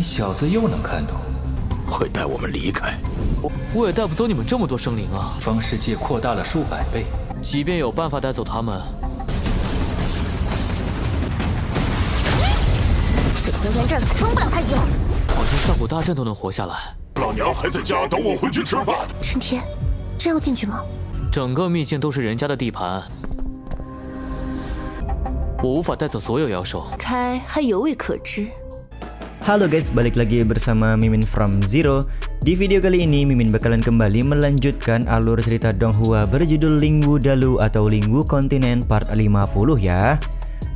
小子又能看懂，会带我们离开。我也带不走你们这么多生灵啊！方世界扩大了数百倍，即便有办法带走他们，这通天阵撑不了太久。好像上古大阵都能活下来。老娘还在家等我回去吃饭。陈天，真要进去吗？整个秘境都是人家的地盘，我无法带走所有妖兽。开还犹未可知。 Halo guys, balik lagi bersama Mimin from Zero. Di video kali ini Mimin bakalan kembali melanjutkan alur cerita Donghua berjudul Lingwu Dalu atau Lingwu Kontinen part 50 ya.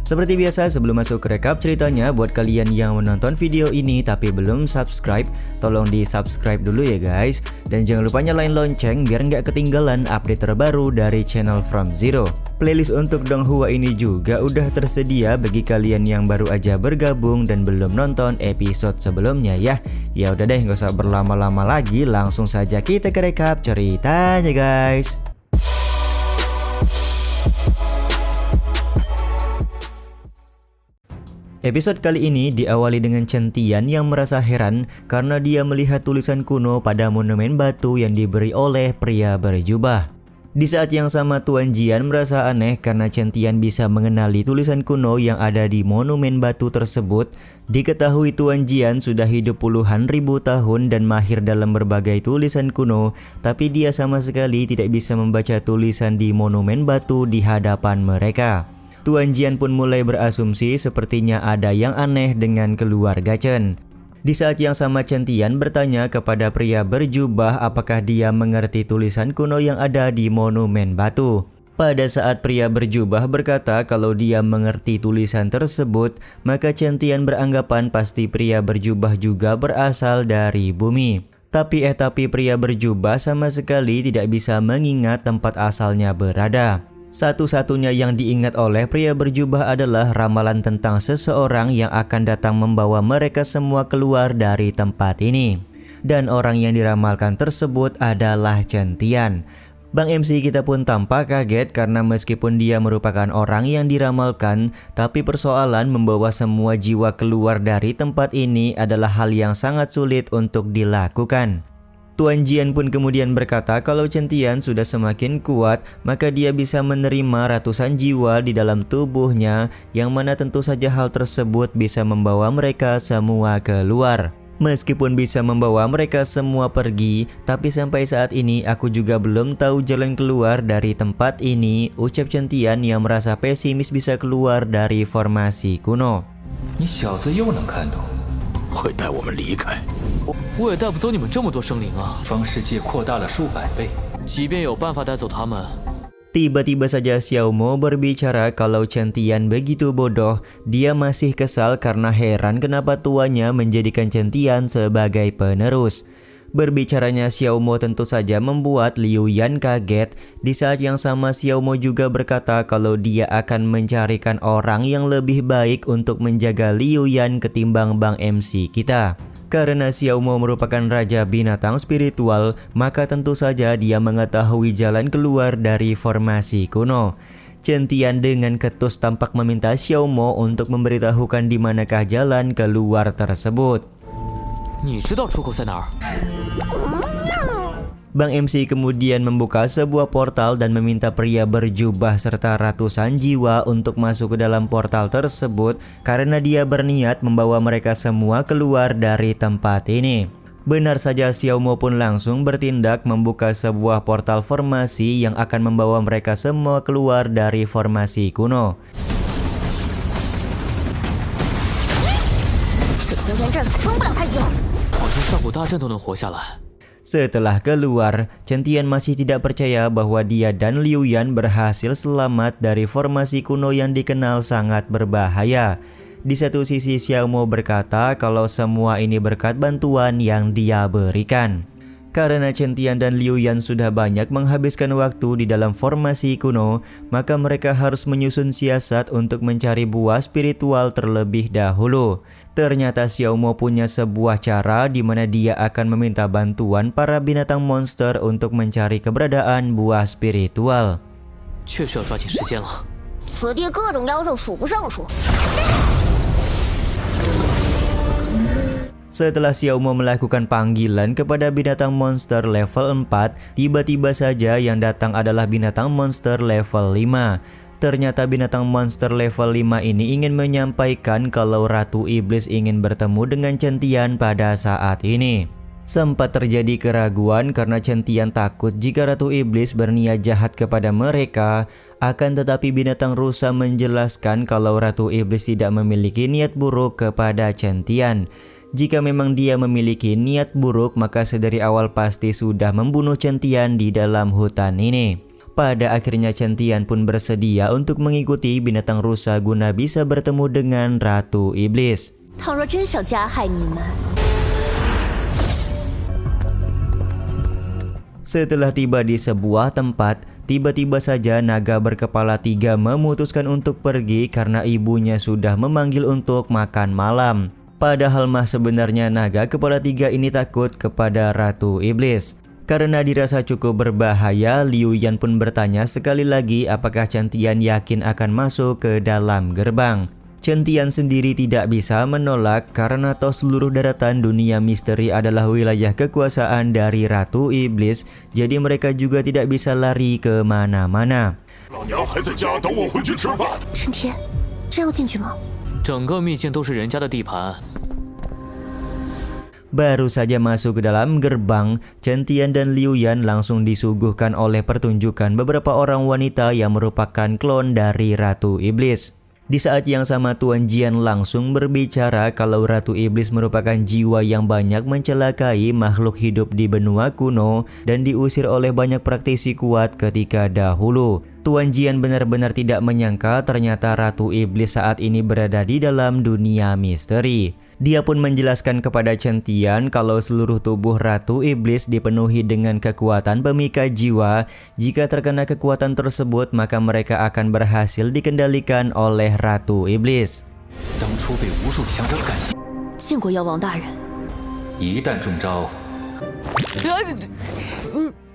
Seperti biasa sebelum masuk ke rekap ceritanya, buat kalian yang menonton video ini tapi belum subscribe, tolong di subscribe dulu ya guys. Dan jangan lupa nyalain lonceng biar nggak ketinggalan update terbaru dari channel From Zero. Playlist untuk Donghua ini juga udah tersedia bagi kalian yang baru aja bergabung dan belum nonton episode sebelumnya ya. Ya udah deh, nggak usah berlama-lama lagi, langsung saja kita ke rekap ceritanya guys. Episode kali ini diawali dengan Chen Tian yang merasa heran karena dia melihat tulisan kuno pada monumen batu yang diberi oleh pria berjubah. Di saat yang sama Tuan Jian merasa aneh karena Chen Tian bisa mengenali tulisan kuno yang ada di monumen batu tersebut. Diketahui Tuan Jian sudah hidup puluhan ribu tahun dan mahir dalam berbagai tulisan kuno, tapi dia sama sekali tidak bisa membaca tulisan di monumen batu di hadapan mereka. Tuan Jian pun mulai berasumsi sepertinya ada yang aneh dengan keluarga Chen. Di saat yang sama Chen Tian bertanya kepada pria berjubah apakah dia mengerti tulisan kuno yang ada di monumen batu. Pada saat pria berjubah berkata kalau dia mengerti tulisan tersebut, maka Chen Tian beranggapan pasti pria berjubah juga berasal dari bumi. Tapi pria berjubah sama sekali tidak bisa mengingat tempat asalnya berada. Satu-satunya yang diingat oleh pria berjubah adalah ramalan tentang seseorang yang akan datang membawa mereka semua keluar dari tempat ini. Dan orang yang diramalkan tersebut adalah Chen Tian. Bang MC kita pun tampak kaget karena meskipun dia merupakan orang yang diramalkan, tapi persoalan membawa semua jiwa keluar dari tempat ini adalah hal yang sangat sulit untuk dilakukan. Tuan Jian pun kemudian berkata kalau Chen Tian sudah semakin kuat, maka dia bisa menerima ratusan jiwa di dalam tubuhnya, yang mana tentu saja hal tersebut bisa membawa mereka semua keluar. Meskipun bisa membawa mereka semua pergi, tapi sampai saat ini aku juga belum tahu jalan keluar dari tempat ini, ucap Chen Tian yang merasa pesimis bisa keluar dari formasi kuno. 你小子又能看懂，会带我们离开。我也带不走你们这么多生灵啊！方世界扩大了数百倍，即便有办法带走他们， Tiba-tiba saja Xiao Mo berbicara kalau Chen Tian begitu bodoh. Dia masih kesal karena heran kenapa tuannya menjadikan Chen Tian sebagai penerus. Berbicaranya Xiao Mo tentu saja membuat Liu Yan kaget. Di saat yang sama Xiao Mo juga berkata kalau dia akan mencarikan orang yang lebih baik untuk menjaga Liu Yan ketimbang Bang MC kita. Karena Xiao Mo merupakan raja binatang spiritual, maka tentu saja dia mengetahui jalan keluar dari formasi kuno. Chen Tian dengan ketus tampak meminta Xiao Mo untuk memberitahukan di manakah jalan keluar tersebut. 你知道出口在哪儿？ Bang MC kemudian membuka sebuah portal dan meminta pria berjubah serta ratusan jiwa untuk masuk ke dalam portal tersebut karena dia berniat membawa mereka semua keluar dari tempat ini. Benar saja Xiao Mo pun langsung bertindak membuka sebuah portal formasi yang akan membawa mereka semua keluar dari formasi kuno. 这通天阵撑不了太久。好像上古大阵都能活下来。 Setelah keluar, Chen Tian masih tidak percaya bahwa dia dan Liu Yan berhasil selamat dari formasi kuno yang dikenal sangat berbahaya. Di satu sisi Xiao Mo berkata kalau semua ini berkat bantuan yang dia berikan. Karena Chen Tian dan Liu Yan sudah banyak menghabiskan waktu di dalam formasi kuno, maka mereka harus menyusun siasat untuk mencari buah spiritual terlebih dahulu. Ternyata Xiao Mo punya sebuah cara di mana dia akan meminta bantuan para binatang monster untuk mencari keberadaan buah spiritual. 确实要抓紧时间了。此地各种妖兽数不胜数。Setelah Xiaomo melakukan panggilan kepada binatang monster level 4, tiba-tiba saja yang datang adalah binatang monster level 5. Ternyata binatang monster level 5 ini ingin menyampaikan kalau Ratu Iblis ingin bertemu dengan Chen Tian pada saat ini. Sempat terjadi keraguan karena Chen Tian takut jika Ratu Iblis berniat jahat kepada mereka, akan tetapi binatang rusa menjelaskan kalau Ratu Iblis tidak memiliki niat buruk kepada Chen Tian. Jika memang dia memiliki niat buruk, maka sedari awal pasti sudah membunuh Chen Tian di dalam hutan ini. Pada akhirnya Chen Tian pun bersedia untuk mengikuti binatang rusa guna bisa bertemu dengan Ratu Iblis. 倘若真想加害你们， Setelah tiba di sebuah tempat, tiba-tiba saja naga berkepala 3 memutuskan untuk pergi karena ibunya sudah memanggil untuk makan malam. Padahal mah sebenarnya naga kepala 3 ini takut kepada Ratu Iblis. Karena dirasa cukup berbahaya, Liu Yan pun bertanya sekali lagi apakah Chen Tian yakin akan masuk ke dalam gerbang. Chen Tian sendiri tidak bisa menolak karena toh seluruh daratan dunia misteri adalah wilayah kekuasaan dari Ratu Iblis, jadi mereka juga tidak bisa lari ke mana-mana. 老娘还在家等我回去吃饭。 陈天，真要进去吗？ 整个秘境都是人家的地盘， Baru saja masuk ke dalam gerbang, Chen Tian dan Liu Yan langsung disuguhkan oleh pertunjukan beberapa orang wanita yang merupakan klon dari Ratu Iblis. Di saat yang sama Tuan Jian langsung berbicara kalau Ratu Iblis merupakan jiwa yang banyak mencelakai makhluk hidup di benua kuno dan diusir oleh banyak praktisi kuat ketika dahulu. Tuan Jian benar-benar tidak menyangka ternyata Ratu Iblis saat ini berada di dalam dunia misteri. Dia pun menjelaskan kepada Chen Tian kalau seluruh tubuh Ratu Iblis dipenuhi dengan kekuatan pemikat jiwa. Jika terkena kekuatan tersebut, maka mereka akan berhasil dikendalikan oleh Ratu Iblis. 当初被无数强者赶尽， 见过妖王大人。 一旦中招，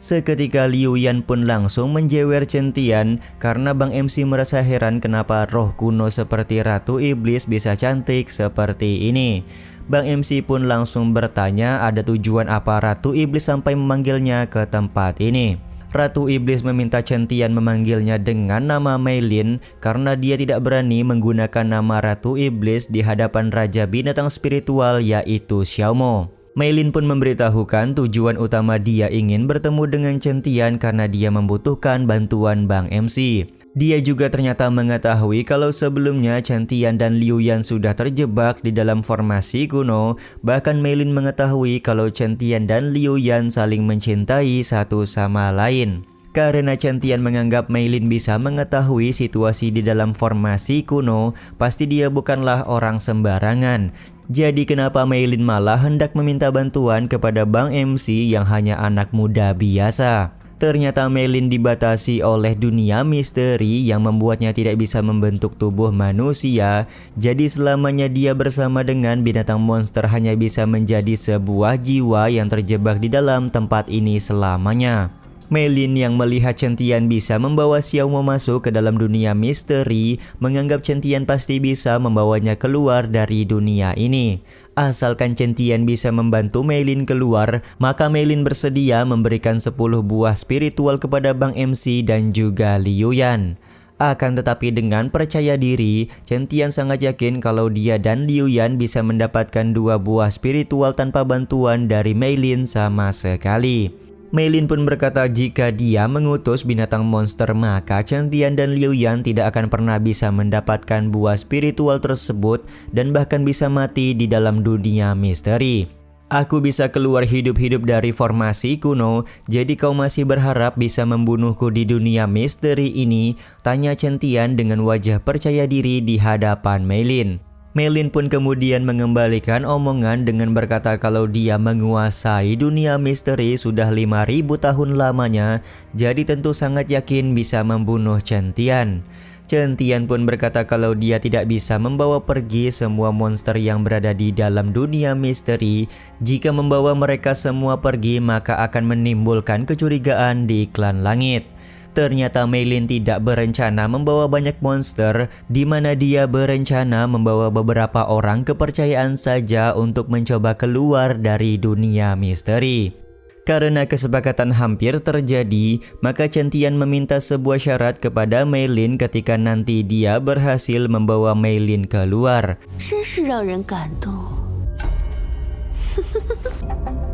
Seketika Liu Yan pun langsung menjewer Chen Tian karena Bang MC merasa heran kenapa roh kuno seperti Ratu Iblis bisa cantik seperti ini. Bang MC pun langsung bertanya ada tujuan apa Ratu Iblis sampai memanggilnya ke tempat ini. Ratu Iblis meminta Chen Tian memanggilnya dengan nama Mei Lin karena dia tidak berani menggunakan nama Ratu Iblis di hadapan Raja Binatang Spiritual yaitu Xiaomo. Mei Lin pun memberitahukan tujuan utama dia ingin bertemu dengan Chen Tian karena dia membutuhkan bantuan Bang MC. Dia juga ternyata mengetahui kalau sebelumnya Chen Tian dan Liu Yan sudah terjebak di dalam formasi kuno. Bahkan Mei Lin mengetahui kalau Chen Tian dan Liu Yan saling mencintai satu sama lain. Karena Chen Tian menganggap Mei Lin bisa mengetahui situasi di dalam formasi kuno, pasti dia bukanlah orang sembarangan. Jadi kenapa Mei Lin malah hendak meminta bantuan kepada Bang MC yang hanya anak muda biasa? Ternyata Mei Lin dibatasi oleh dunia misteri yang membuatnya tidak bisa membentuk tubuh manusia. Jadi selamanya dia bersama dengan binatang monster hanya bisa menjadi sebuah jiwa yang terjebak di dalam tempat ini selamanya. Mei Lin yang melihat Chen Tian bisa membawa Xiaomo masuk ke dalam dunia misteri, menganggap Chen Tian pasti bisa membawanya keluar dari dunia ini. Asalkan Chen Tian bisa membantu Mei Lin keluar, maka Mei Lin bersedia memberikan 10 buah spiritual kepada Bang MC dan juga Liu Yan. Akan tetapi dengan percaya diri, Chen Tian sangat yakin kalau dia dan Liu Yan bisa mendapatkan 2 buah spiritual tanpa bantuan dari Mei Lin sama sekali. Mei Lin pun berkata jika dia mengutus binatang monster maka Chen Tian dan Liu Yan tidak akan pernah bisa mendapatkan buah spiritual tersebut dan bahkan bisa mati di dalam dunia misteri. Aku bisa keluar hidup-hidup dari formasi kuno, jadi kau masih berharap bisa membunuhku di dunia misteri ini? Tanya Chen Tian dengan wajah percaya diri di hadapan Mei Lin. Mei Lin pun kemudian mengembalikan omongan dengan berkata kalau dia menguasai dunia misteri sudah 5.000 tahun lamanya, jadi tentu sangat yakin bisa membunuh Chen Tian. Chen Tian pun berkata kalau dia tidak bisa membawa pergi semua monster yang berada di dalam dunia misteri. Jika membawa mereka semua pergi maka akan menimbulkan kecurigaan di klan langit. Ternyata Meilin tidak berencana membawa banyak monster, di mana dia berencana membawa beberapa orang kepercayaan saja untuk mencoba keluar dari dunia misteri. Karena kesepakatan hampir terjadi, maka Chen Tian meminta sebuah syarat kepada Meilin ketika nanti dia berhasil membawa Meilin keluar. 真是让人感动。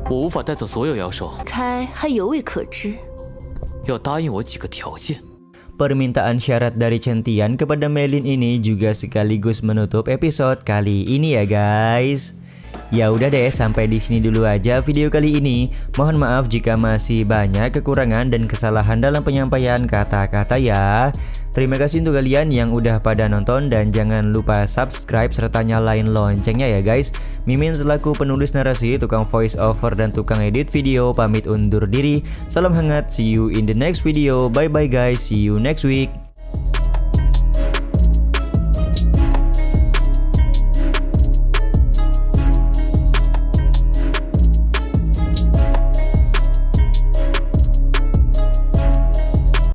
我无法带走所有妖兽，开还犹未可知。要答应我几个条件。 Permintaan syarat dari Chen Tian kepada Meilin ini juga sekaligus menutup episode kali ini ya guys. Ya udah deh, sampai di sini dulu aja video kali ini. Mohon maaf jika masih banyak kekurangan dan kesalahan dalam penyampaian kata-kata ya. Terima kasih untuk kalian yang udah pada nonton dan jangan lupa subscribe serta nyalain loncengnya ya guys. Mimin selaku penulis narasi, tukang voice over dan tukang edit video pamit undur diri. Salam hangat, see you in the next video. Bye bye guys, see you next week.